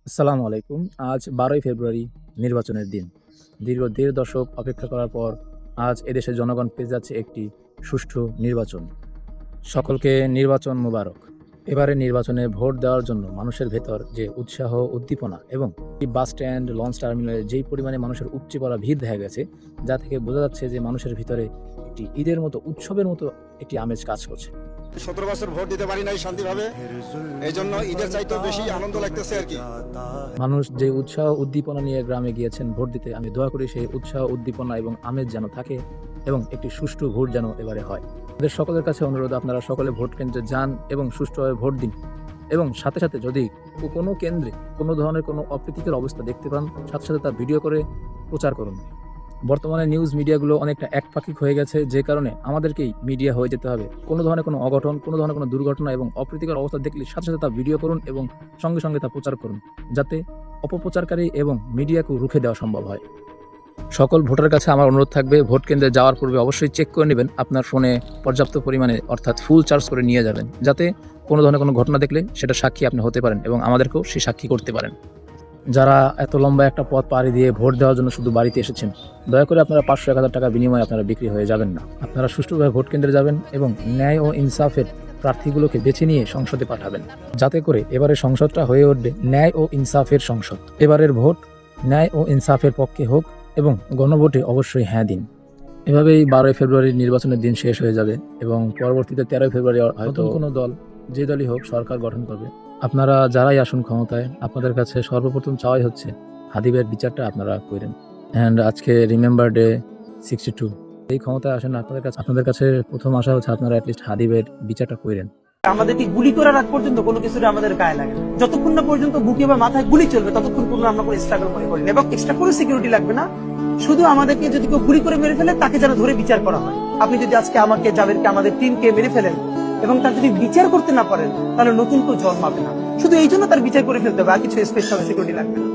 আসসালামু আলাইকুম। আজ ১২ই ফেব্রুয়ারি নির্বাচনের দিন। দীর্ঘ ১.৫ দশক অপেক্ষা করার পর আজ এদেশের জনগণ পেয়ে যাচ্ছে একটি সুষ্ঠু নির্বাচন। সকলকে নির্বাচন মোবারক। এবারে নির্বাচনে ভোট দেওয়ার জন্য মানুষের ভেতর যে উৎসাহ, উদ্দীপনা এবং এই বাস স্ট্যান্ড, লঞ্চ টার্মিনালে যেই পরিমাণে মানুষের উপচে পড়া ভিড় দেখা গেছে, যা থেকে বোঝা যাচ্ছে যে মানুষের ভিতরে একটি ঈদের মতো, উৎসবের মতো একটি আমেজ কাজ করছে। 17 বছর ভোট দিতে পারি নাই শান্তিভাবে, এই জন্য ঈদের চাইতেও বেশি আনন্দ লাগতেছে আর কি। মানুষ যে উৎসাহ উদ্দীপনা নিয়ে গ্রামে গিয়েছেন ভোট দিতে, আমি দোয়া করি সেই উৎসাহ উদ্দীপনা এবং আমেজ যেন থাকে এবং একটি সুষ্ঠু ভোট যেন এবারে হয়। আমাদের সকলের কাছে অনুরোধ, আপনারা সকলে ভোট কেন্দ্রে যান এবং সুষ্ঠুভাবে ভোট দিন। এবং সাথে সাথে যদি কোনো কেন্দ্রে কোনো ধরনের কোনো অপ্রীতিকর অবস্থা দেখতে পান, সাথে সাথে তা ভিডিও করে প্রচার করুন। বর্তমানে নিউজ মিডিয়াগুলো অনেকটা একপাক্ষিক হয়ে গেছে, যে কারণে আমাদেরকেই মিডিয়া হয়ে যেতে হবে। কোনো ধরনের কোনো অঘটন, কোনো ধরনের কোনো দুর্ঘটনা এবং অপ্রীতিকর অবস্থা দেখলে সাথে সাথে তা ভিডিও করুন এবং সঙ্গে সঙ্গে তা প্রচার করুন, যাতে অপপ্রচারকারী এবং মিডিয়াকে রুখে দেওয়া সম্ভব হয়। সকল ভোটারের কাছে আমার অনুরোধ থাকবে, ভোট কেন্দ্রে যাওয়ার পূর্বে অবশ্যই চেক করে নেবেন আপনার ফোনে পর্যাপ্ত পরিমাণে, অর্থাৎ ফুল চার্জ করে নিয়ে যাবেন, যাতে কোনো ধরনের কোনো ঘটনা দেখলে সেটা সাক্ষী আপনি হতে পারেন এবং আমাদেরকেও সেই সাক্ষী করতে পারেন। যারা এত লম্বা একটা পথ পাড়ি দিয়ে ভোট দেওয়ার জন্য শুধু বাড়িতে এসেছেন, দয়া করে আপনারা ৫০০-১,০০০ টাকা বিনিময়ে আপনারা বিক্রি হয়ে যাবেন না। আপনারা সুষ্ঠুভাবে ভোট কেন্দ্রে যাবেন এবং ন্যায় ও ইনসাফের প্রার্থীগুলোকে বেছে নিয়ে সংসদে পাঠাবেন, যাতে করে এবারের সংসদটা হয়ে উঠবে ন্যায় ও ইনসাফের সংসদ। এবারের ভোট ন্যায় ও ইনসাফের পক্ষে হোক এবং গণভোটে অবশ্যই হ্যাঁ দিন। এভাবেই ১২ই ফেব্রুয়ারির নির্বাচনের দিন শেষ হয়ে যাবে এবং পরবর্তীতে ১৩ই ফেব্রুয়ারি হয়তো কোনো দল, যে দলই হোক, সরকার গঠন করবে। আপনারা যারাই আসুন ক্ষমতায়, আপনাদের কাছে সর্বপ্রথম চাওয়াই হচ্ছে হাদিবের বিচারটা আপনারা করেন। অ্যান্ড আজকে রিমেম্বার ডে 62, এই ক্ষমতায় আসেন, আপনাদের কাছে প্রথম আশা হচ্ছে আপনারা অ্যাটলিস্ট হাদিবের বিচারটা করেন। আমাদেরকে গুলি করার আগ পর্যন্ত কোনো কিছু আমাদের গায়ে লাগে না। যতক্ষণ না পর্যন্ত বুকে বা মাথায় গুলি চলবে ততক্ষণ কোনো আমরা কোনো স্ট্রাগল মনে করি না, এবং এক্সট্রা কোনো সিকিউরিটি লাগবে না। শুধু আমাদেরকে যদি কেউ গুলি করে মেরে ফেলে তাকে যেন ধরে বিচার করা হয়। আপনি যদি আজকে আমাকে, জাবেরকে, আমাদের টিমকে মেরে ফেলেন এবং তার যদি বিচার করতে না পারেন, তাহলে নতুন কেউ জন্মাবে না। শুধু এই জন্য তার বিচার করে ফেলতে হবে, আর কিছু স্পেশাল সিকিউরিটি লাগবে না।